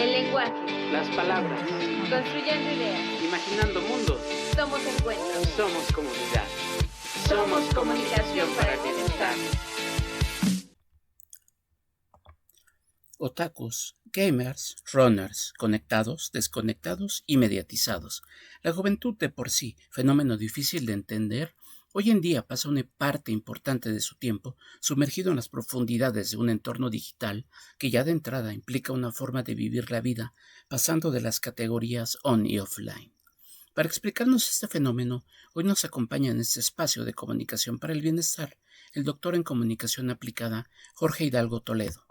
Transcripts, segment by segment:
El lenguaje. Las palabras. Construyendo ideas. Imaginando mundos. Somos encuentros. Somos comunidad. Somos comunicación para el bienestar. Otakus, gamers, runners, conectados, desconectados y mediatizados. La juventud de por sí, fenómeno difícil de entender, hoy en día pasa una parte importante de su tiempo sumergido en las profundidades de un entorno digital que ya de entrada implica una forma de vivir la vida, pasando de las categorías on y offline. Para explicarnos este fenómeno, hoy nos acompaña en este espacio de comunicación para el bienestar el doctor en comunicación aplicada Jorge Hidalgo Toledo.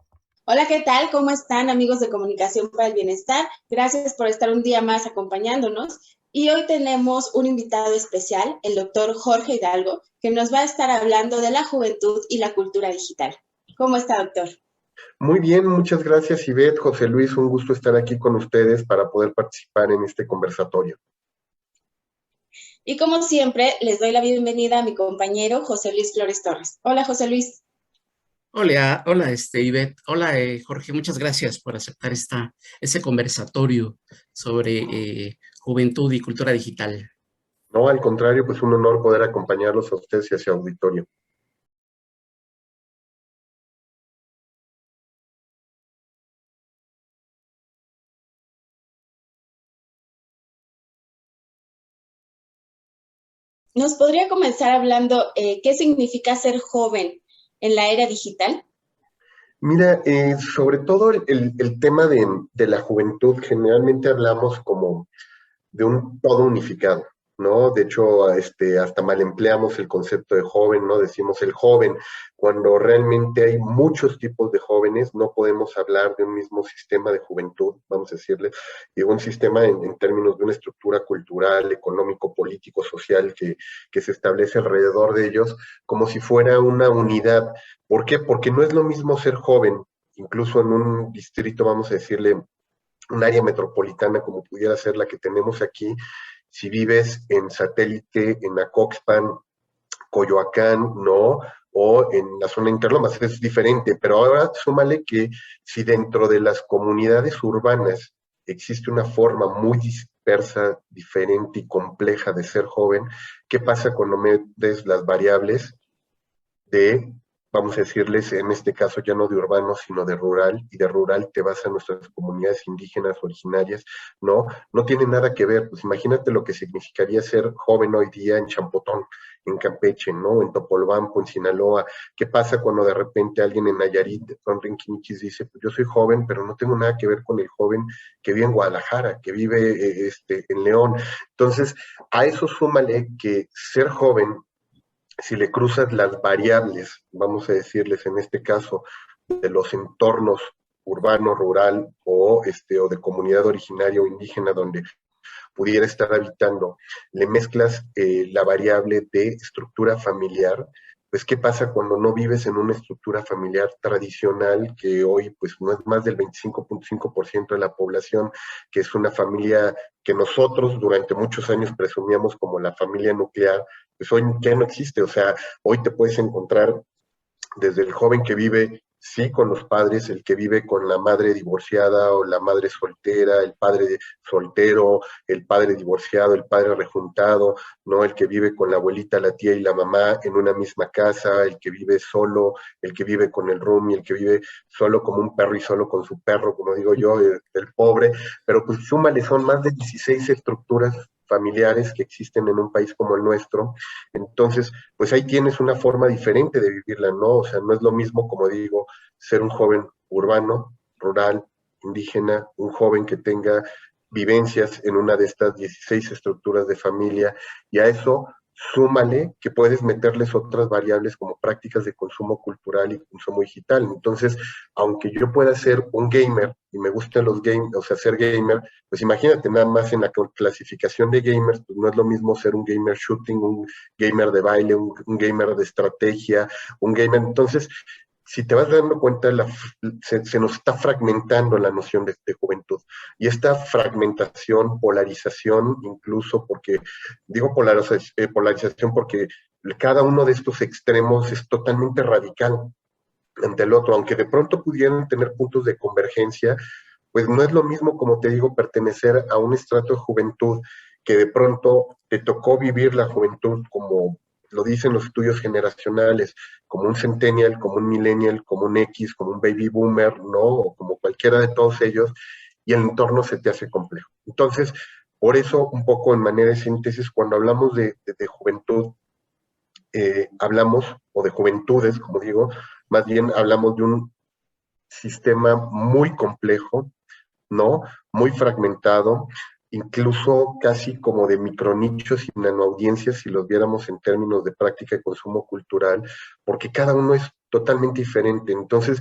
Hola, ¿qué tal? ¿Cómo están, amigos de Comunicación para el Bienestar? Gracias por estar un día más acompañándonos. Y hoy tenemos un invitado especial, el doctor Jorge Hidalgo, que nos va a estar hablando de la juventud y la cultura digital. ¿Cómo está, doctor? Muy bien, muchas gracias, Ivette. José Luis, un gusto estar aquí con ustedes para poder participar en este conversatorio. Y como siempre, les doy la bienvenida a mi compañero José Luis Flores Torres. Hola, José Luis. Hola, Ivette. Hola, Jorge. Muchas gracias por aceptar ese conversatorio sobre juventud y cultura digital. No, al contrario, pues un honor poder acompañarlos a ustedes y a su auditorio. ¿Nos podría comenzar hablando qué significa ser joven en la era digital? Mira, sobre todo el tema de la juventud, generalmente hablamos como de un todo unificado, ¿no? De hecho, hasta mal empleamos el concepto de joven, ¿no? Decimos el joven, cuando realmente hay muchos tipos de jóvenes, no podemos hablar de un mismo sistema de juventud, vamos a decirle, y un sistema en términos de una estructura cultural, económico, político, social que se establece alrededor de ellos, como si fuera una unidad. ¿Por qué? Porque no es lo mismo ser joven, incluso en un distrito, vamos a decirle, un área metropolitana como pudiera ser la que tenemos aquí, si vives en Satélite, en Acoxpan, Coyoacán, ¿no? O en la zona Interlomas, es diferente, pero ahora súmale que si dentro de las comunidades urbanas existe una forma muy dispersa, diferente y compleja de ser joven, ¿qué pasa cuando metes las variables de, vamos a decirles, en este caso ya no de urbano, sino de rural, y de rural te vas a nuestras comunidades indígenas originarias, ¿no? No tiene nada que ver, pues imagínate lo que significaría ser joven hoy día en Champotón, en Campeche, ¿no? En Topolobampo, en Sinaloa. ¿Qué pasa cuando de repente alguien en Nayarit, con Rinquiniquis, dice, pues yo soy joven, pero no tengo nada que ver con el joven que vive en Guadalajara, que vive en León? Entonces, a eso súmale que ser joven, si le cruzas las variables, vamos a decirles en este caso, de los entornos urbano, rural o de comunidad originaria o indígena donde pudiera estar habitando, le mezclas la variable de estructura familiar, pues ¿qué pasa cuando no vives en una estructura familiar tradicional que hoy pues no es más del 25.5% de la población, que es una familia que nosotros durante muchos años presumíamos como la familia nuclear, pues hoy ya no existe? O sea, hoy te puedes encontrar desde el joven que vive, sí, con los padres, el que vive con la madre divorciada o la madre soltera, el padre soltero, el padre divorciado, el padre rejuntado, ¿no? El que vive con la abuelita, la tía y la mamá en una misma casa, el que vive solo, el que vive con el roomie, el que vive solo como un perro y solo con su perro, como digo yo, el pobre, pero pues súmale, son más de 16 estructuras familiares que existen en un país como el nuestro. Entonces, pues ahí tienes una forma diferente de vivirla, ¿no? O sea, no es lo mismo, como digo, ser un joven urbano, rural, indígena, un joven que tenga vivencias en una de estas 16 estructuras de familia, y a eso súmale que puedes meterles otras variables como prácticas de consumo cultural y consumo digital. Entonces, aunque yo pueda ser un gamer y me gustan los games, o sea, ser gamer, pues imagínate nada más en la clasificación de gamers, pues no es lo mismo ser un gamer shooting, un gamer de baile, un gamer de estrategia, un gamer. Entonces, si te vas dando cuenta, se nos está fragmentando la noción de juventud. Y esta fragmentación, polarización, incluso porque, digo polarización porque cada uno de estos extremos es totalmente radical ante el otro, aunque de pronto pudieran tener puntos de convergencia, pues no es lo mismo, como te digo, pertenecer a un estrato de juventud que de pronto te tocó vivir la juventud como lo dicen los estudios generacionales, como un centennial, como un millennial, como un X, como un baby boomer, ¿no? O como cualquiera de todos ellos, y el entorno se te hace complejo. Entonces, por eso, un poco en manera de síntesis, cuando hablamos de juventud, hablamos, o de juventudes, como digo, más bien hablamos de un sistema muy complejo, ¿no? Muy fragmentado, incluso casi como de micronichos y nanoaudiencias, si los viéramos en términos de práctica y consumo cultural, porque cada uno es totalmente diferente. Entonces,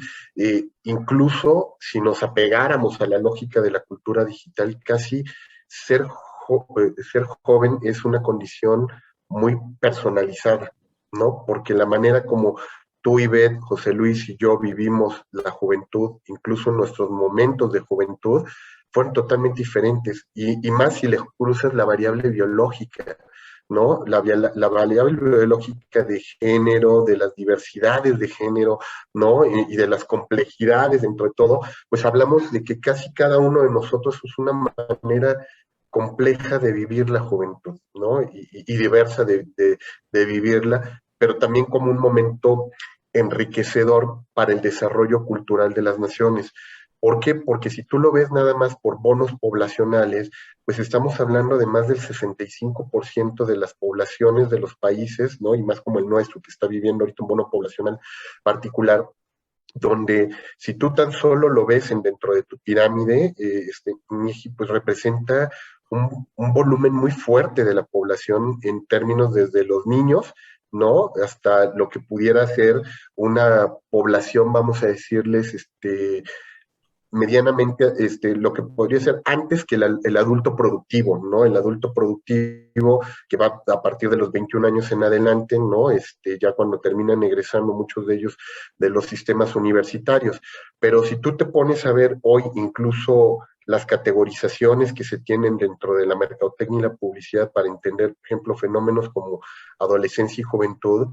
incluso si nos apegáramos a la lógica de la cultura digital, casi ser joven es una condición muy personalizada, ¿no? Porque la manera como tú, Ivette, José Luis y yo vivimos la juventud, incluso nuestros momentos de juventud, fueron totalmente diferentes. Y más si le cruzas la variable biológica, ¿no? La variable biológica de género, de las diversidades de género, ¿no? Y de las complejidades dentro de todo, pues hablamos de que casi cada uno de nosotros es una manera compleja de vivir la juventud, ¿no? Y diversa de vivirla, pero también como un momento enriquecedor para el desarrollo cultural de las naciones. ¿Por qué? Porque si tú lo ves nada más por bonos poblacionales, pues estamos hablando de más del 65% de las poblaciones de los países, ¿no? Y más como el nuestro, que está viviendo ahorita un bono poblacional particular, donde si tú tan solo lo ves dentro de tu pirámide, México pues representa un volumen muy fuerte de la población en términos desde los niños, ¿no? Hasta lo que pudiera ser una población, vamos a decirles, medianamente lo que podría ser antes que el adulto productivo, ¿no? El adulto productivo que va a partir de los 21 años en adelante, ¿no? Ya cuando terminan egresando muchos de ellos de los sistemas universitarios. Pero si tú te pones a ver hoy incluso las categorizaciones que se tienen dentro de la mercadotecnia y la publicidad para entender, por ejemplo, fenómenos como adolescencia y juventud,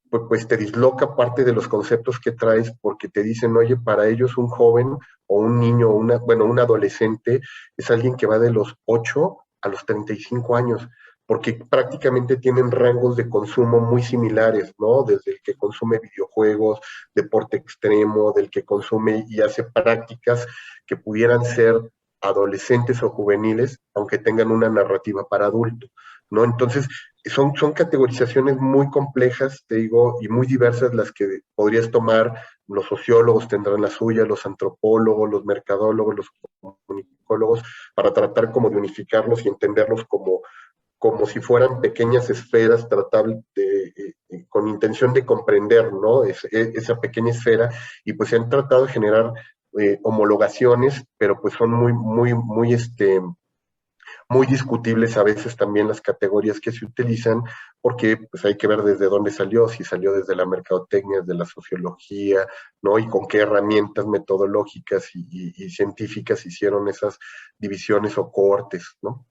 pues te disloca parte de los conceptos que traes porque te dicen, oye, para ellos un joven o un niño, un adolescente es alguien que va de los 8 a los 35 años, porque prácticamente tienen rangos de consumo muy similares, ¿no? Desde el que consume videojuegos, deporte extremo, del que consume y hace prácticas que pudieran ser adolescentes o juveniles, aunque tengan una narrativa para adulto, ¿no? Entonces, son categorizaciones muy complejas, te digo, y muy diversas las que podrías tomar. Los sociólogos tendrán la suya, los antropólogos, los mercadólogos, los comunicólogos, para tratar como de unificarlos y entenderlos como si fueran pequeñas esferas tratables con intención de comprender, ¿no? Esa pequeña esfera, y pues se han tratado de generar homologaciones, pero pues son muy discutibles a veces también las categorías que se utilizan, porque pues hay que ver desde dónde salió, si salió desde la mercadotecnia, desde la sociología, ¿no? Y con qué herramientas metodológicas y científicas hicieron esas divisiones o cohortes, ¿no?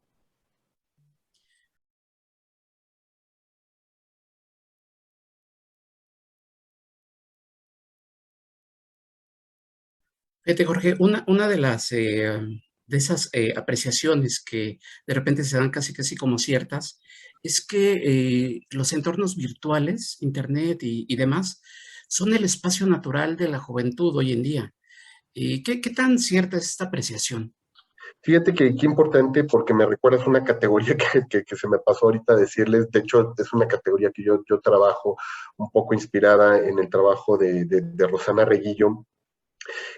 Fíjate, Jorge, una de esas apreciaciones que de repente se dan casi casi como ciertas, es que los entornos virtuales, Internet y demás, son el espacio natural de la juventud hoy en día. ¿Qué tan cierta es esta apreciación? Fíjate que qué importante, porque me recuerdas una categoría que se me pasó ahorita decirles. De hecho, es una categoría que yo trabajo un poco inspirada en el trabajo de Rosana Reguillo.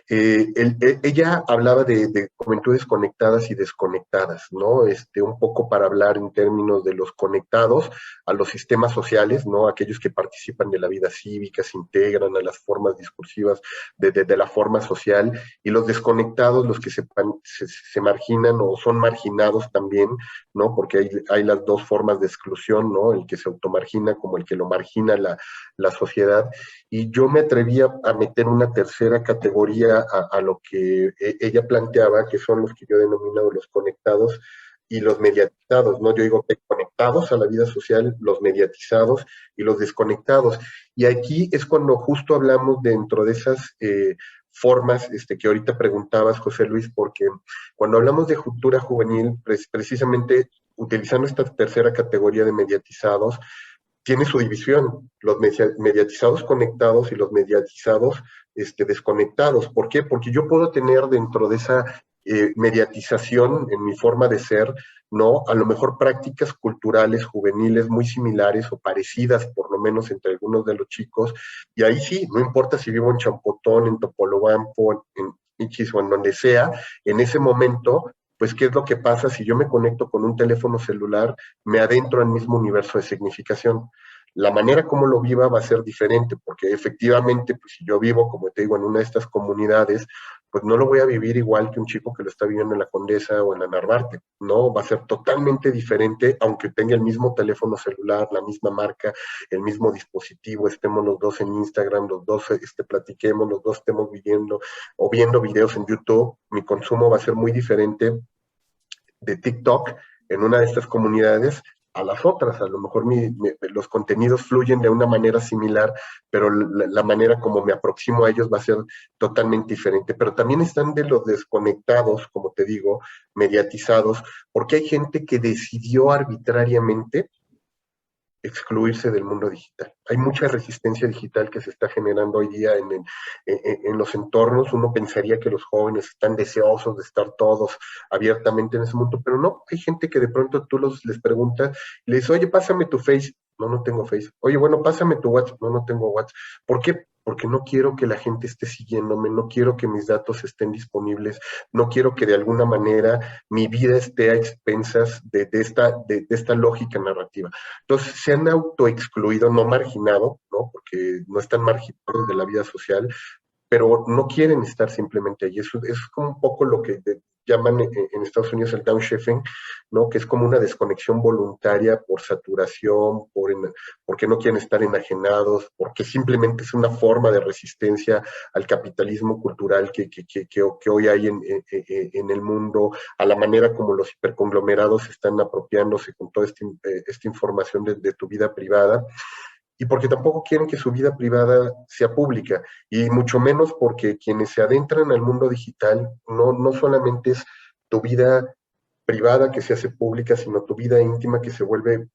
Ella hablaba de juventudes conectadas y desconectadas, ¿no? Un poco para hablar en términos de los conectados a los sistemas sociales, ¿no? Aquellos que participan de la vida cívica, se integran a las formas discursivas de la forma social, y los desconectados, los que se marginan o son marginados también, ¿no? Porque hay las dos formas de exclusión, ¿no? El que se automargina como el que lo margina la sociedad. Y yo me atrevía a meter una tercera categoría a lo que ella planteaba, que son los que yo denomino los conectados y los mediatizados, ¿no? Yo digo que conectados a la vida social, los mediatizados y los desconectados. Y aquí es cuando justo hablamos dentro de esas formas que ahorita preguntabas, José Luis, porque cuando hablamos de cultura juvenil, precisamente utilizando esta tercera categoría de mediatizados, tiene su división, los mediatizados conectados y los mediatizados desconectados. ¿Por qué? Porque yo puedo tener dentro de esa mediatización en mi forma de ser, ¿no? A lo mejor prácticas culturales juveniles muy similares o parecidas, por lo menos entre algunos de los chicos, y ahí sí, no importa si vivo en Champotón, en Topolobampo, en Ichis o en donde sea, en ese momento, pues, ¿qué es lo que pasa si yo me conecto con un teléfono celular, me adentro al mismo universo de significación? La manera como lo viva va a ser diferente, porque efectivamente, pues si yo vivo, como te digo, en una de estas comunidades, pues no lo voy a vivir igual que un chico que lo está viviendo en la Condesa o en la Narvarte, ¿no? Va a ser totalmente diferente, aunque tenga el mismo teléfono celular, la misma marca, el mismo dispositivo, estemos los dos en Instagram, los dos platiquemos, los dos estemos viviendo o viendo videos en YouTube, mi consumo va a ser muy diferente de TikTok en una de estas comunidades a las otras. A lo mejor los contenidos fluyen de una manera similar, pero la manera como me aproximo a ellos va a ser totalmente diferente. Pero también están de los desconectados, como te digo, mediatizados, porque hay gente que decidió arbitrariamente excluirse del mundo digital. Hay mucha resistencia digital que se está generando hoy día en los entornos. Uno pensaría que los jóvenes están deseosos de estar todos abiertamente en ese mundo, pero no. Hay gente que de pronto tú les preguntas y le dices, oye, pásame tu Face. No, no tengo Face. Oye, bueno, pásame tu WhatsApp. No, no tengo WhatsApp. ¿Por qué? Porque no quiero que la gente esté siguiéndome, no quiero que mis datos estén disponibles, no quiero que de alguna manera mi vida esté a expensas de esta lógica narrativa. Entonces se han autoexcluido, no marginado, ¿no? Porque no están marginados de la vida social, pero no quieren estar simplemente allí. Eso es como un poco lo que llaman en Estados Unidos el downshifting, ¿no? Que es como una desconexión voluntaria por saturación, porque no quieren estar enajenados, porque simplemente es una forma de resistencia al capitalismo cultural que hoy hay en el mundo, a la manera como los hiperconglomerados están apropiándose con toda esta información de tu vida privada, y porque tampoco quieren que su vida privada sea pública, y mucho menos porque quienes se adentran al mundo digital no solamente es tu vida privada que se hace pública, sino tu vida íntima que se vuelve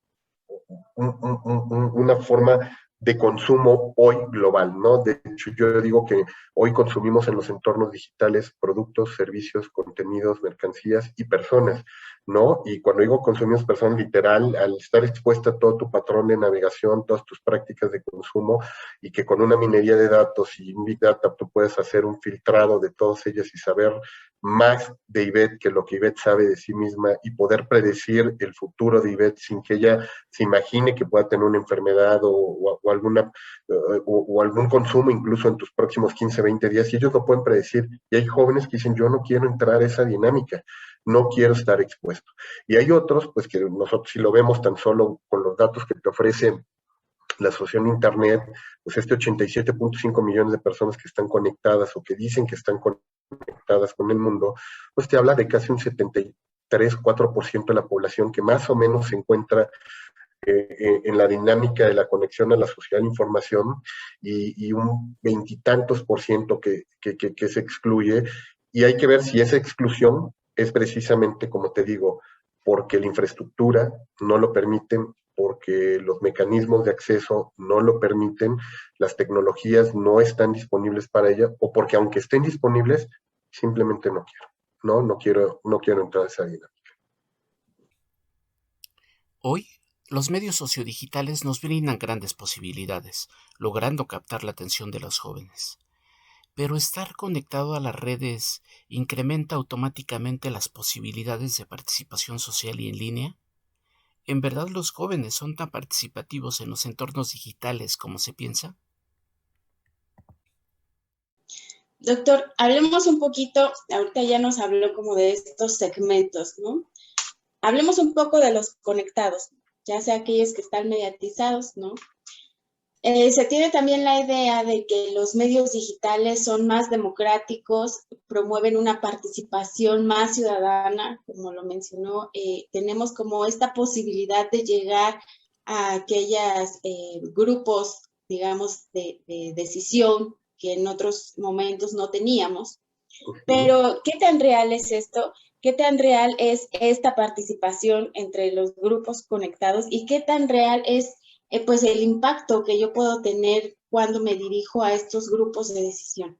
una forma de consumo hoy global, ¿no? De hecho, yo digo que hoy consumimos en los entornos digitales productos, servicios, contenidos, mercancías y personas, ¿no? Y cuando digo consumimos personas, literal, al estar expuesta a todo tu patrón de navegación, todas tus prácticas de consumo, y que con una minería de datos y un Big Data tú puedes hacer un filtrado de todas ellas y saber más de Ivette que lo que Ivette sabe de sí misma, y poder predecir el futuro de Ivette sin que ella se imagine que pueda tener una enfermedad o algún consumo incluso en tus próximos 15, 20 días, y ellos lo pueden predecir. Y hay jóvenes que dicen, yo no quiero entrar a esa dinámica, no quiero estar expuesto. Y hay otros, pues que nosotros si lo vemos tan solo con los datos que te ofrece la asociación Internet, pues 87.5 millones de personas que están conectadas o que dicen que están conectadas con el mundo, pues te habla de casi un 73-4% de la población que más o menos se encuentra en la dinámica de la conexión a la sociedad de información, y un veintitantos por ciento que se excluye. Y hay que ver si esa exclusión es precisamente, como te digo, porque la infraestructura no lo permiten, porque los mecanismos de acceso no lo permiten, las tecnologías no están disponibles para ella, o porque aunque estén disponibles, simplemente no quiero, no quiero entrar a esa dinámica. Hoy, los medios sociodigitales nos brindan grandes posibilidades, logrando captar la atención de los jóvenes. Pero estar conectado a las redes incrementa automáticamente las posibilidades de participación social y en línea. ¿En verdad los jóvenes son tan participativos en los entornos digitales como se piensa? Doctor, hablemos un poquito, ahorita ya nos habló como de estos segmentos, ¿no? Hablemos un poco de los conectados, ya sea aquellos que están mediatizados, ¿no? Se tiene también la idea de que los medios digitales son más democráticos, promueven una participación más ciudadana, como lo mencionó. Tenemos como esta posibilidad de llegar a aquellos grupos, digamos, de decisión que en otros momentos no teníamos. Pero, ¿qué tan real es esto? ¿Qué tan real es esta participación entre los grupos conectados? ¿Y qué tan real es pues el impacto que yo puedo tener cuando me dirijo a estos grupos de decisión?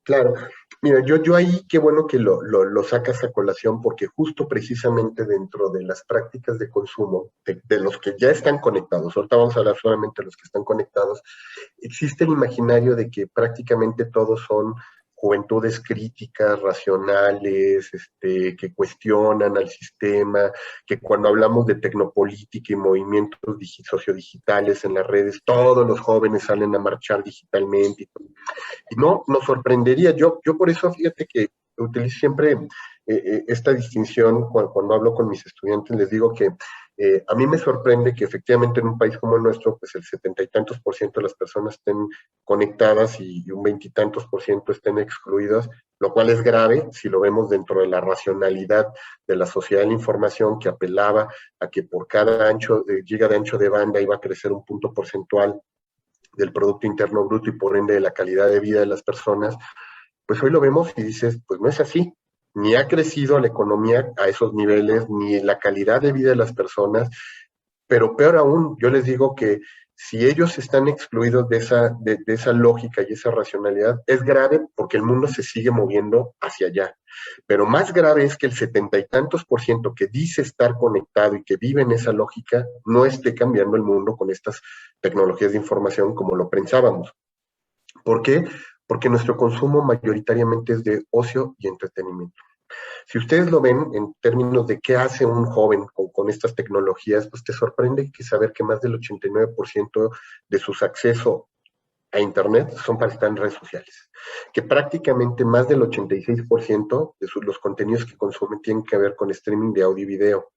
Claro, mira, yo ahí qué bueno que lo sacas a colación porque justo precisamente dentro de las prácticas de consumo de los que ya están conectados, ahorita vamos a hablar solamente de los que están conectados, existe el imaginario de que prácticamente todos son juventudes críticas, racionales, que cuestionan al sistema, que cuando hablamos de tecnopolítica y movimientos sociodigitales en las redes, todos los jóvenes salen a marchar digitalmente. Y no, nos sorprendería. Yo por eso, fíjate que utilizo siempre esta distinción cuando hablo con mis estudiantes, les digo que a mí me sorprende que efectivamente en un país como el nuestro, pues el 70 y tantos % de las personas estén conectadas y un 20 y tantos % estén excluidas, lo cual es grave si lo vemos dentro de la racionalidad de la sociedad de la información que apelaba a que por cada giga de ancho de banda iba a crecer un punto porcentual del Producto Interno Bruto y por ende de la calidad de vida de las personas, pues hoy lo vemos y dices, pues no es así. Ni ha crecido la economía a esos niveles, ni la calidad de vida de las personas, pero peor aún, yo les digo que si ellos están excluidos de esa lógica y esa racionalidad, es grave porque el mundo se sigue moviendo hacia allá. Pero más grave es que el 70 y tantos % que dice estar conectado y que vive en esa lógica no esté cambiando el mundo con estas tecnologías de información como lo pensábamos. ¿Por qué? Porque nuestro consumo mayoritariamente es de ocio y entretenimiento. Si ustedes lo ven en términos de qué hace un joven con estas tecnologías, pues te sorprende que saber que más del 89% de sus accesos a Internet son para estar en redes sociales, que prácticamente más del 86% de los contenidos que consumen tienen que ver con streaming de audio y video,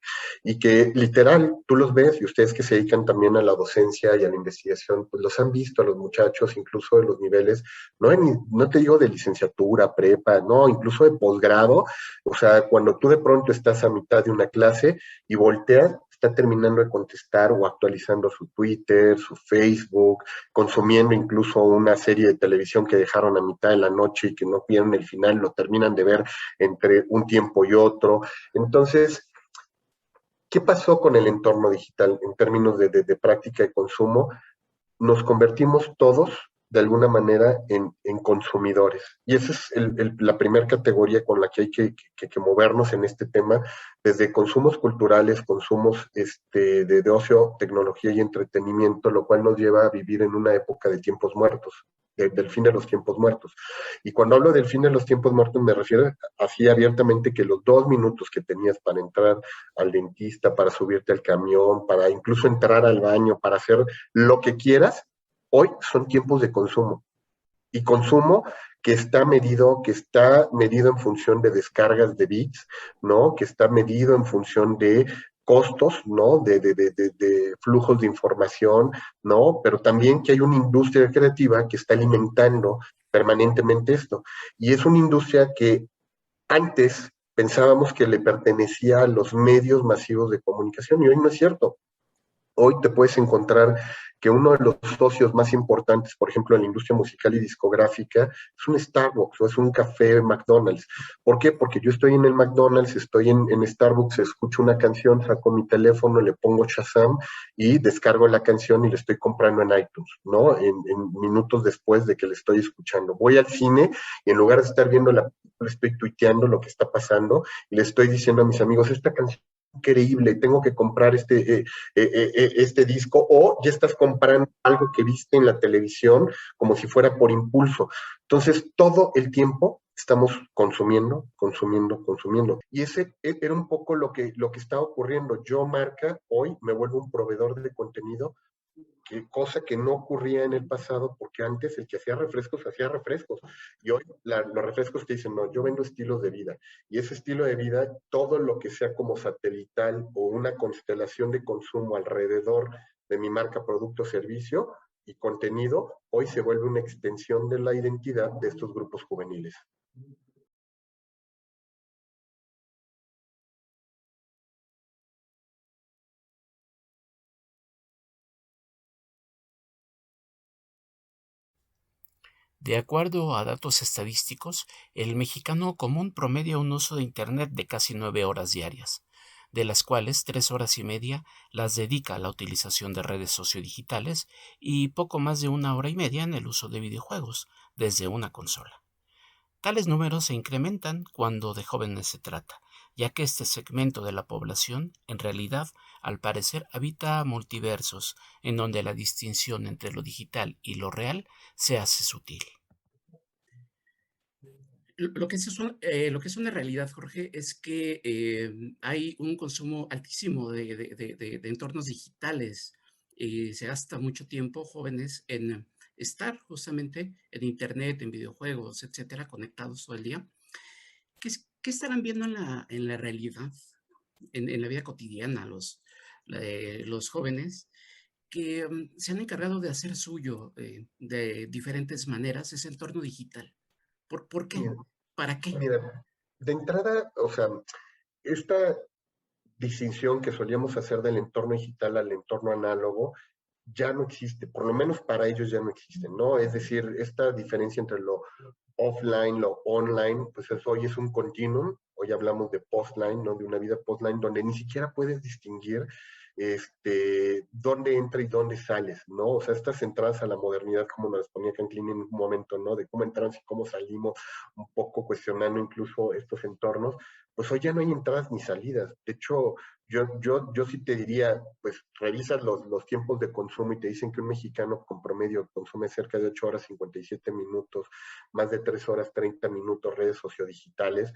y que literal, tú los ves, y ustedes que se dedican también a la docencia y a la investigación, pues los han visto a los muchachos, incluso de los niveles, no te digo de licenciatura, prepa, no, incluso de posgrado, o sea, cuando tú de pronto estás a mitad de una clase y volteas, está terminando de contestar o actualizando su Twitter, su Facebook, consumiendo incluso una serie de televisión que dejaron a mitad de la noche y que no vieron el final, lo terminan de ver entre un tiempo y otro. Entonces, ¿qué pasó con el entorno digital en términos de práctica de consumo? Nos convertimos todos de alguna manera en consumidores. Y esa es la primera categoría con la que hay que movernos en este tema, desde consumos culturales, consumos de ocio, tecnología y entretenimiento, lo cual nos lleva a vivir en una época de tiempos muertos, del fin de los tiempos muertos. Y cuando hablo del fin de los tiempos muertos me refiero así abiertamente que los 2 minutos que tenías para entrar al dentista, para subirte al camión, para incluso entrar al baño, para hacer lo que quieras, hoy son tiempos de consumo. Y consumo que está medido en función de descargas de bits, ¿no? Que está medido en función de costos, ¿no? De flujos de información, ¿no? Pero también que hay una industria creativa que está alimentando permanentemente esto. Y es una industria que antes pensábamos que le pertenecía a los medios masivos de comunicación y hoy no es cierto. Hoy te puedes encontrar que uno de los socios más importantes, por ejemplo, en la industria musical y discográfica, es un Starbucks o es un café McDonald's. ¿Por qué? Porque yo estoy en el McDonald's, estoy en Starbucks, escucho una canción, saco mi teléfono, le pongo Shazam y descargo la canción y la estoy comprando en iTunes, ¿no? En minutos después de que la estoy escuchando. Voy al cine y en lugar de estar viendo la película, estoy tuiteando lo que está pasando y le estoy diciendo a mis amigos, esta canción increíble, tengo que comprar este disco, o ya estás comprando algo que viste en la televisión como si fuera por impulso. Entonces, todo el tiempo estamos consumiendo, consumiendo, consumiendo. Y ese era un poco lo que está ocurriendo. Yo, marca, hoy me vuelvo un proveedor de contenido, cosa que no ocurría en el pasado, porque antes el que hacía refrescos, y hoy los refrescos te dicen, no, yo vendo estilos de vida, y ese estilo de vida, todo lo que sea como satelital o una constelación de consumo alrededor de mi marca, producto, servicio y contenido, hoy se vuelve una extensión de la identidad de estos grupos juveniles. De acuerdo a datos estadísticos, el mexicano común promedia un uso de Internet de casi 9 horas diarias, de las cuales 3 horas y media las dedica a la utilización de redes sociodigitales y poco más de 1 hora y media en el uso de videojuegos desde una consola. Tales números se incrementan cuando de jóvenes se trata, ya que este segmento de la población, en realidad, al parecer, habita multiversos, en donde la distinción entre lo digital y lo real se hace sutil. Lo que es una realidad, Jorge, es que hay un consumo altísimo de entornos digitales. Se gasta mucho tiempo, jóvenes, en estar justamente en Internet, en videojuegos, etcétera, conectados todo el día. ¿Qué estarán viendo en la realidad, en la vida cotidiana, los jóvenes que se han encargado de hacer suyo de diferentes maneras ese entorno digital? ¿Por qué? Mira, ¿Para qué? mira, de entrada, o sea, esta distinción que solíamos hacer del entorno digital al entorno análogo ya no existe, por lo menos para ellos ya no existe, ¿no? Es decir, esta diferencia entre lo offline, lo online, pues hoy es un continuum, hoy hablamos de postline, ¿no? De una vida postline donde ni siquiera puedes distinguir dónde entra y dónde sales, ¿no? O sea, estas entradas a la modernidad, como nos las ponía Franklin en un momento, ¿no? De cómo entramos y cómo salimos, un poco cuestionando incluso estos entornos, pues hoy ya no hay entradas ni salidas. De hecho, yo sí te diría, pues revisas los tiempos de consumo y te dicen que un mexicano con promedio consume cerca de 8 horas 57 minutos, más de 3 horas 30 minutos redes sociodigitales,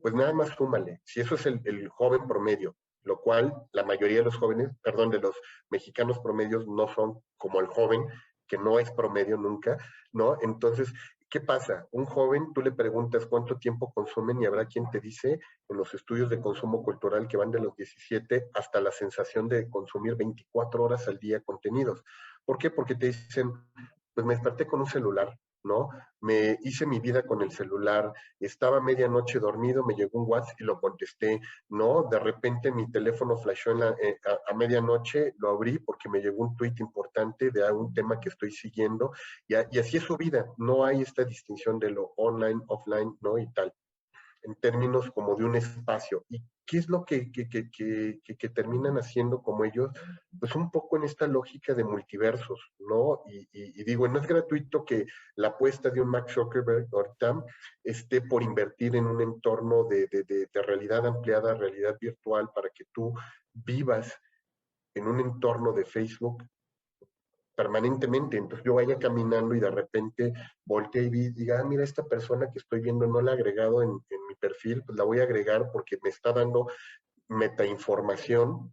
pues nada más súmale. Si eso es el joven promedio, lo cual la mayoría de los jóvenes, perdón, de los mexicanos promedios no son como el joven, que no es promedio nunca, ¿no? Entonces, ¿qué pasa? Un joven, tú le preguntas cuánto tiempo consumen y habrá quien te dice en los estudios de consumo cultural que van de los 17 hasta la sensación de consumir 24 horas al día contenidos. ¿Por qué? Porque te dicen, pues me desperté con un celular, ¿no? Me hice mi vida con el celular, estaba medianoche dormido, me llegó un WhatsApp y lo contesté, ¿no? De repente mi teléfono flashó a medianoche, lo abrí porque me llegó un tweet importante de algún tema que estoy siguiendo y así es su vida, no hay esta distinción de lo online, offline, ¿no? Y tal en términos como de un espacio. ¿Y qué es lo que terminan haciendo como ellos? Pues un poco en esta lógica de multiversos, ¿no? Y digo, no es gratuito que la apuesta de un Mark Zuckerberg ahorita esté por invertir en un entorno de realidad ampliada, realidad virtual, para que tú vivas en un entorno de Facebook permanentemente. Entonces yo vaya caminando y de repente voltee y diga, mira, esta persona que estoy viendo no la he agregado en mi perfil, pues la voy a agregar porque me está dando metainformación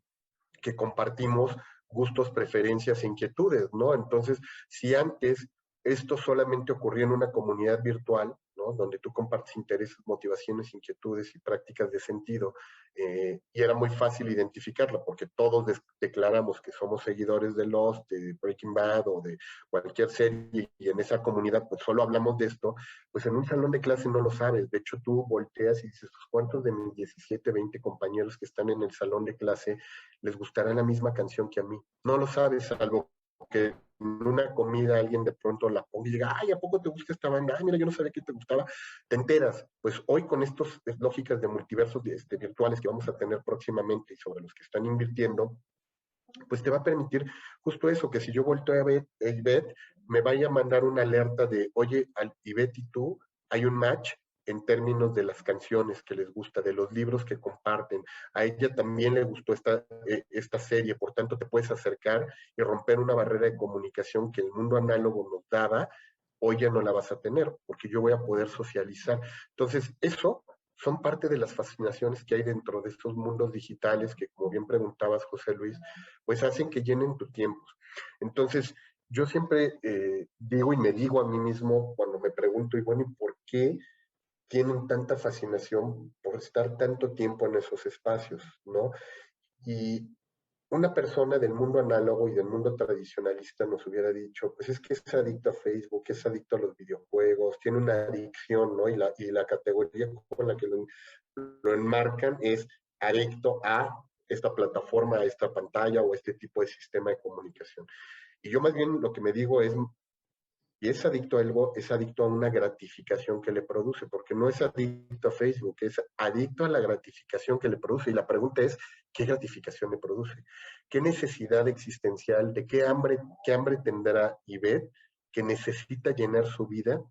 que compartimos gustos, preferencias e inquietudes, ¿no? Entonces, si antes esto solamente ocurría en una comunidad virtual, ¿no? Donde tú compartes intereses, motivaciones, inquietudes y prácticas de sentido, y era muy fácil identificarla porque todos declaramos que somos seguidores de Lost, de Breaking Bad o de cualquier serie y en esa comunidad pues solo hablamos de esto, pues en un salón de clase no lo sabes. De hecho, tú volteas y dices, ¿cuántos de mis 17, 20 compañeros que están en el salón de clase les gustará la misma canción que a mí? No lo sabes, salvo que en una comida alguien de pronto la ponga y diga, ay, ¿a poco te gusta esta banda? Ay, mira, yo no sabía que te gustaba. Te enteras. Pues hoy con estas lógicas de multiversos virtuales que vamos a tener próximamente y sobre los que están invirtiendo, pues te va a permitir justo eso, que si yo volteo a ver Ivette, me vaya a mandar una alerta de, oye, Ivette y tú, hay un match en términos de las canciones que les gusta, de los libros que comparten. A ella también le gustó esta serie, por tanto te puedes acercar y romper una barrera de comunicación que el mundo análogo nos daba, hoy ya no la vas a tener, porque yo voy a poder socializar. Entonces, eso son parte de las fascinaciones que hay dentro de estos mundos digitales que, como bien preguntabas, José Luis, pues hacen que llenen tu tiempo. Entonces, yo siempre digo y me digo a mí mismo cuando me pregunto, y bueno, ¿y por qué tienen tanta fascinación por estar tanto tiempo en esos espacios, ¿no? Y una persona del mundo análogo y del mundo tradicionalista nos hubiera dicho, pues es que es adicto a Facebook, es adicto a los videojuegos, tiene una adicción, ¿no? Y la categoría con la que lo enmarcan es adicto a esta plataforma, a esta pantalla o a este tipo de sistema de comunicación. Y yo más bien lo que me digo es, y es adicto a algo, es adicto a una gratificación que le produce, porque no es adicto a Facebook, es adicto a la gratificación que le produce. Y la pregunta es, ¿qué gratificación le produce? ¿Qué necesidad existencial, de qué hambre tendrá Ivette que necesita llenar su vida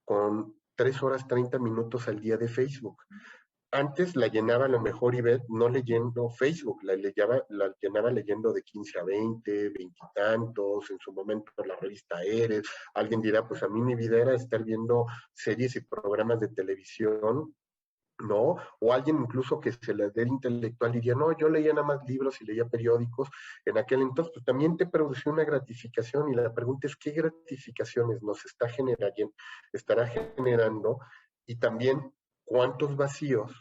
con 3 horas 30 minutos al día de Facebook? Antes la llenaba a lo mejor Ivette no leyendo Facebook, la llenaba leyendo de 15 a 20, 20 y tantos, en su momento la revista Eres. Alguien dirá, pues a mí mi vida era estar viendo series y programas de televisión, ¿no? O alguien incluso que se le dé el intelectual diría, no, yo leía nada más libros y leía periódicos. En aquel entonces, pues también te produció una gratificación, y la pregunta es, ¿qué gratificaciones nos estará generando? Y también, ¿cuántos vacíos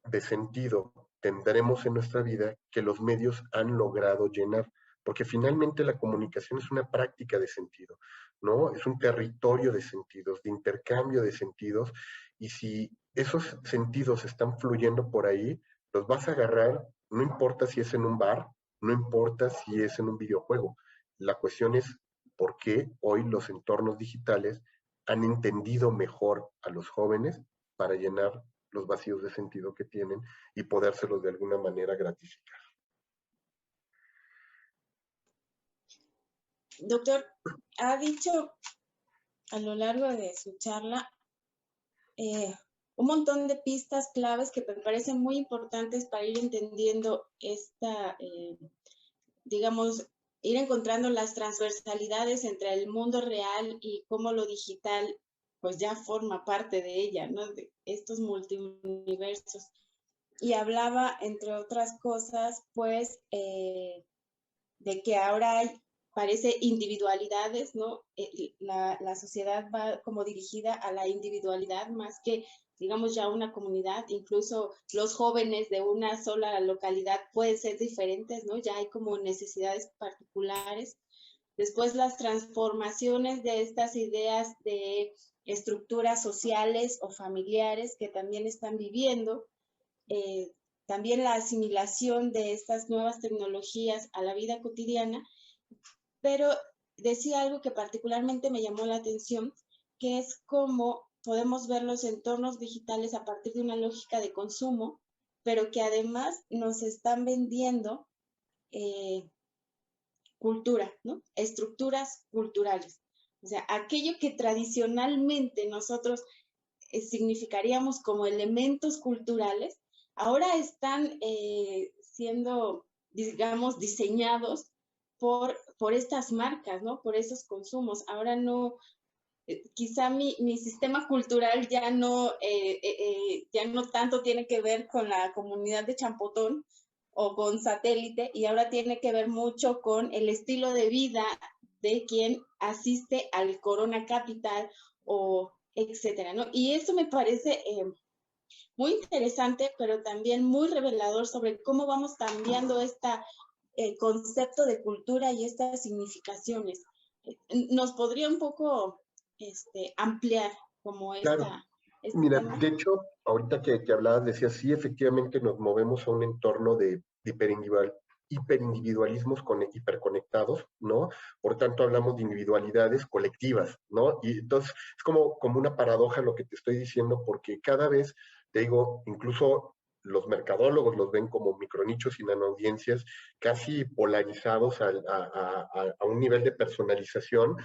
de sentido tendremos en nuestra vida que los medios han logrado llenar? Porque finalmente la comunicación es una práctica de sentido, ¿no? Es un territorio de sentidos, de intercambio de sentidos, y si esos sentidos están fluyendo por ahí, los vas a agarrar, no importa si es en un bar, no importa si es en un videojuego. La cuestión es por qué hoy los entornos digitales han entendido mejor a los jóvenes para llenar los vacíos de sentido que tienen y podérselos de alguna manera gratificar. Doctor, ha dicho a lo largo de su charla un montón de pistas claves que me parecen muy importantes para ir entendiendo digamos, ir encontrando las transversalidades entre el mundo real y cómo lo digital pues ya forma parte de ella, ¿no? De estos multiuniversos. Y hablaba, entre otras cosas, pues, de que ahora parece individualidades, ¿no? La sociedad va como dirigida a la individualidad más que, digamos, ya una comunidad. Incluso los jóvenes de una sola localidad pueden ser diferentes, ¿no? Ya hay como necesidades particulares. Después las transformaciones de estas ideas de estructuras sociales o familiares que también están viviendo. También la asimilación de estas nuevas tecnologías a la vida cotidiana, pero decía algo que particularmente me llamó la atención, que es cómo podemos ver los entornos digitales a partir de una lógica de consumo, pero que además nos están vendiendo cultura, ¿no? Estructuras culturales. O sea, aquello que tradicionalmente nosotros significaríamos como elementos culturales, ahora están siendo, digamos, diseñados por estas marcas, ¿no? Por esos consumos. Ahora no, quizá mi sistema cultural ya no tanto tiene que ver con la comunidad de Champotón o con Satélite, y ahora tiene que ver mucho con el estilo de vida de quien asiste al Corona Capital o etcétera, ¿no? Y eso me parece muy interesante, pero también muy revelador sobre cómo vamos cambiando el concepto de cultura y estas significaciones. ¿Nos podría un poco ampliar como Claro. este Mira, tema? de hecho, ahorita que hablabas, decías, sí, efectivamente nos movemos a un entorno de hiperindividualismos hiperconectados, ¿no? Por tanto, hablamos de individualidades colectivas, ¿no? Y entonces es como una paradoja lo que te estoy diciendo, porque cada vez, te digo, incluso los mercadólogos los ven como micronichos y nanoaudiencias casi polarizados a un nivel de personalización.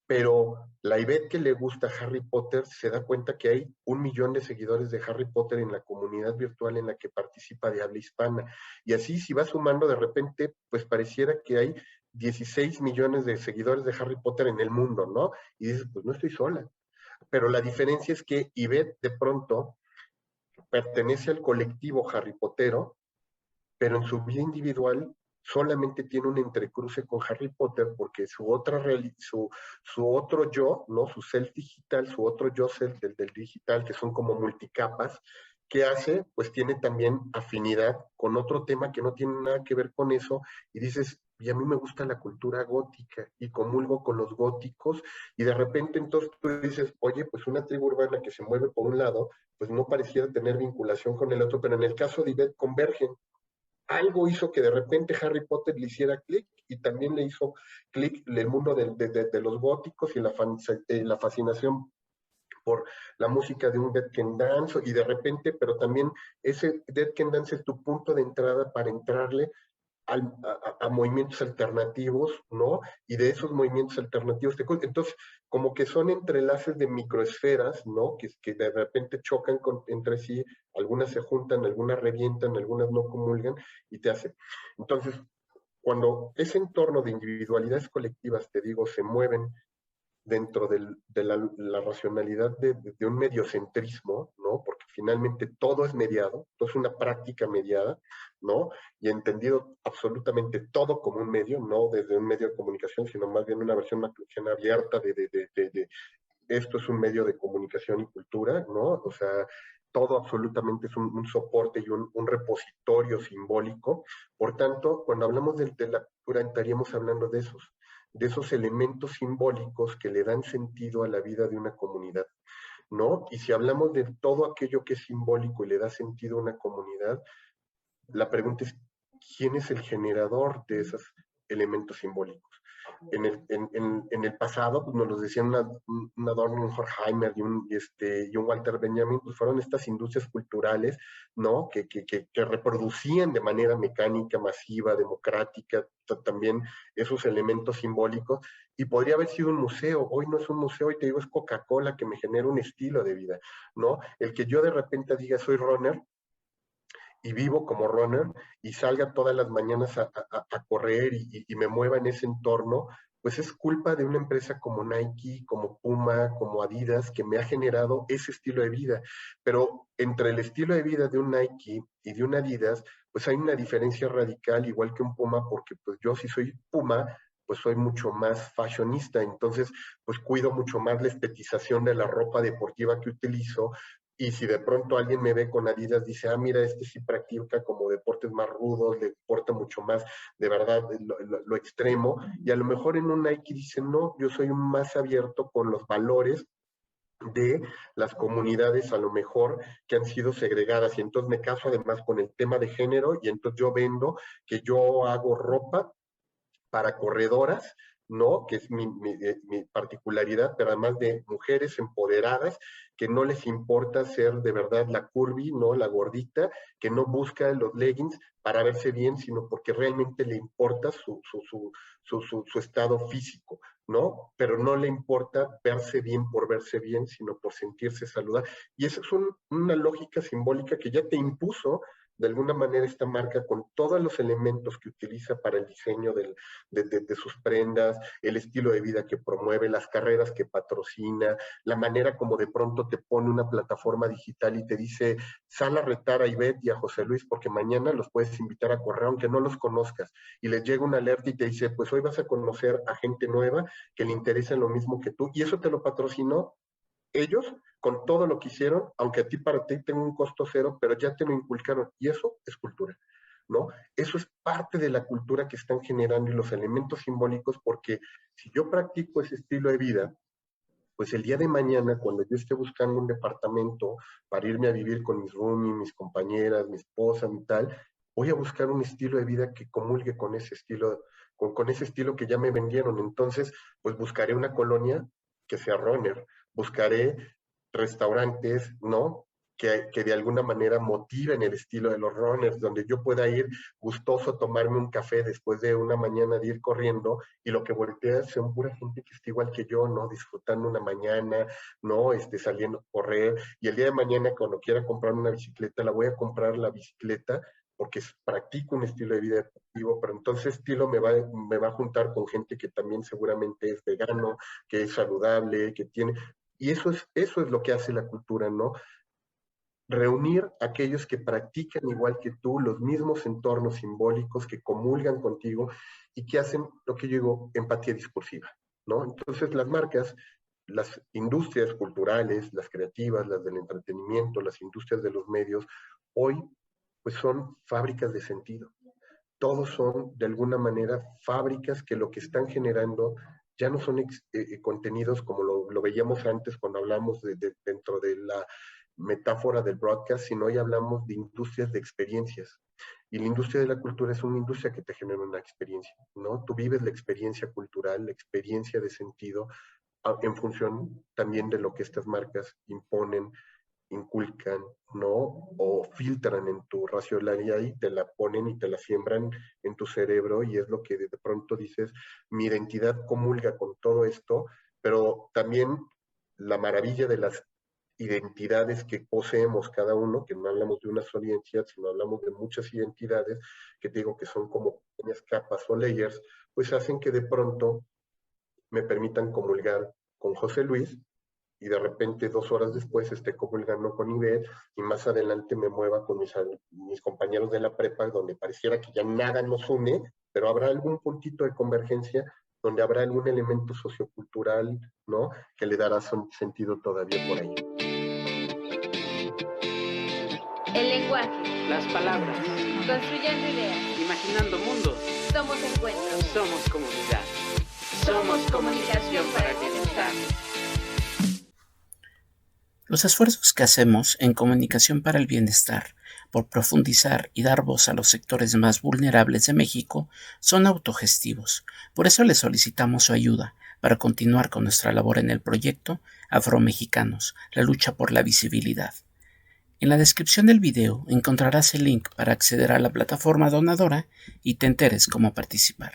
Pero la Ivette que le gusta Harry Potter se da cuenta que hay 1 millón de seguidores de Harry Potter en la comunidad virtual en la que participa de habla hispana. Y así, si va sumando, de repente, pues pareciera que hay 16 millones de seguidores de Harry Potter en el mundo, ¿no? Y dices, pues no estoy sola. Pero la diferencia es que Ivette de pronto pertenece al colectivo Harry Pottero, pero en su vida individual solamente tiene un entrecruce con Harry Potter porque su otro yo, ¿no? Su self digital, su otro yo self del digital, que son como multicapas, ¿qué hace? Pues tiene también afinidad con otro tema que no tiene nada que ver con eso, y dices, y a mí me gusta la cultura gótica, y comulgo con los góticos, y de repente entonces tú dices, oye, pues una tribu urbana que se mueve por un lado, pues no pareciera tener vinculación con el otro, pero en el caso de Ivette convergen. algo hizo que de repente Harry Potter le hiciera clic y también le hizo clic el mundo de los góticos y la fascinación por la música de un Dead Can Dance y de repente, pero también ese Dead Can Dance es tu punto de entrada para entrarle a movimientos alternativos, ¿no? Y de esos movimientos alternativos, entonces, como que son entrelaces de microesferas, ¿no? Que de repente chocan entre sí, algunas se juntan, algunas revientan, algunas no comulgan, y te hace. Entonces, cuando ese entorno de individualidades colectivas, te digo, se mueven dentro de la racionalidad de un mediocentrismo, ¿no? Porque finalmente todo es mediado, todo es una práctica mediada, ¿no? Y entendido absolutamente todo como un medio, no desde un medio de comunicación, sino más bien una versión abierta de esto es un medio de comunicación y cultura, ¿no? O sea, todo absolutamente es un soporte y un repositorio simbólico. Por tanto, cuando hablamos de la cultura, estaríamos hablando de esos elementos simbólicos que le dan sentido a la vida de una comunidad, ¿no? Y si hablamos de todo aquello que es simbólico y le da sentido a una comunidad, la pregunta es, ¿quién es el generador de esos elementos simbólicos? En el pasado, pues nos lo decían un Adorno, un Horkheimer y un Walter Benjamin, pues fueron estas industrias culturales, ¿no? Que reproducían de manera mecánica, masiva, democrática, también esos elementos simbólicos, y podría haber sido un museo. Hoy no es un museo, hoy te digo, es Coca-Cola que me genera un estilo de vida, ¿no? El que yo de repente diga soy runner, y vivo como runner y salga todas las mañanas a correr y me mueva en ese entorno, pues es culpa de una empresa como Nike, como Puma, como Adidas, que me ha generado ese estilo de vida. Pero entre el estilo de vida de un Nike y de un Adidas, pues hay una diferencia radical, igual que un Puma, porque pues yo si soy Puma, pues soy mucho más fashionista, entonces pues cuido mucho más la estetización de la ropa deportiva que utilizo, y si de pronto alguien me ve con Adidas, dice, ah, mira, este sí practica como deportes más rudos, le importa mucho más, de verdad, lo extremo. Y a lo mejor en un Nike dice, no, yo soy más abierto con los valores de las comunidades a lo mejor que han sido segregadas. Y entonces me caso además con el tema de género y entonces yo vendo que yo hago ropa para corredoras, ¿no? Que es mi particularidad, pero además de mujeres empoderadas que no les importa ser de verdad la curvy, ¿no? La gordita, que no busca los leggings para verse bien, sino porque realmente le importa su estado físico, ¿no? Pero no le importa verse bien por verse bien, sino por sentirse saludable. Y esa es una lógica simbólica que ya te impuso de alguna manera esta marca con todos los elementos que utiliza para el diseño de sus prendas, el estilo de vida que promueve, las carreras que patrocina, la manera como de pronto te pone una plataforma digital y te dice, sal a retar a Ivette y a José Luis porque mañana los puedes invitar a correr aunque no los conozcas. Y les llega una alerta y te dice, pues hoy vas a conocer a gente nueva que le interesa lo mismo que tú. Y eso te lo patrocinó ellos con todo lo que hicieron, aunque a ti para ti tenga un costo cero, pero ya te lo inculcaron, y eso es cultura, ¿no? Eso es parte de la cultura que están generando y los elementos simbólicos, porque si yo practico ese estilo de vida, pues el día de mañana, cuando yo esté buscando un departamento para irme a vivir con mis roomies, mis compañeras, mi esposa, mi tal, voy a buscar un estilo de vida que comulgue con ese estilo, con ese estilo que ya me vendieron. Entonces, pues buscaré una colonia que sea runner, buscaré restaurantes, ¿no? Que de alguna manera motiven el estilo de los runners, donde yo pueda ir gustoso, tomarme un café después de una mañana de ir corriendo, y lo que voltea son pura gente que está igual que yo, ¿no? Disfrutando una mañana, ¿no? Saliendo a correr, y el día de mañana cuando quiera comprar una bicicleta, la voy a comprar la bicicleta, porque practico un estilo de vida deportivo, pero entonces estilo me va a juntar con gente que también seguramente es vegano, que es saludable, que tiene... Y eso es lo que hace la cultura, ¿no? Reunir a aquellos que practican igual que tú los mismos entornos simbólicos, que comulgan contigo y que hacen lo que yo digo empatía discursiva, ¿no? Entonces las marcas, las industrias culturales, las creativas, las del entretenimiento, las industrias de los medios, hoy pues son fábricas de sentido. Todos son de alguna manera fábricas que lo que están generando ya no son contenidos como lo veíamos antes cuando hablamos dentro de la metáfora del broadcast, sino hoy hablamos de industrias de experiencias. Y la industria de la cultura es una industria que te genera una experiencia, ¿no? Tú vives la experiencia cultural, la experiencia de sentido, en función también de lo que estas marcas imponen, inculcan, ¿no? O filtran en tu racionalidad y te la ponen y te la siembran en tu cerebro y es lo que de pronto dices, mi identidad comulga con todo esto, pero también la maravilla de las identidades que poseemos cada uno, que no hablamos de una sola identidad, sino hablamos de muchas identidades, que te digo que son como pequeñas capas o layers, pues hacen que de pronto me permitan comulgar con José Luis y de repente 2 horas después esté comulgando con Ivette y más adelante me mueva con mis compañeros de la prepa donde pareciera que ya nada nos une, pero habrá algún puntito de convergencia donde habrá algún elemento sociocultural, ¿no? Que le dará sentido todavía por ahí. El lenguaje. Las palabras. Construyendo ideas. Imaginando mundos. Somos encuentros. Somos comunidad. Somos comunicación para el bienestar. Los esfuerzos que hacemos en Comunicación para el Bienestar por profundizar y dar voz a los sectores más vulnerables de México son autogestivos. Por eso le solicitamos su ayuda para continuar con nuestra labor en el proyecto Afromexicanos, la lucha por la visibilidad. En la descripción del video encontrarás el link para acceder a la plataforma donadora y te enteres cómo participar.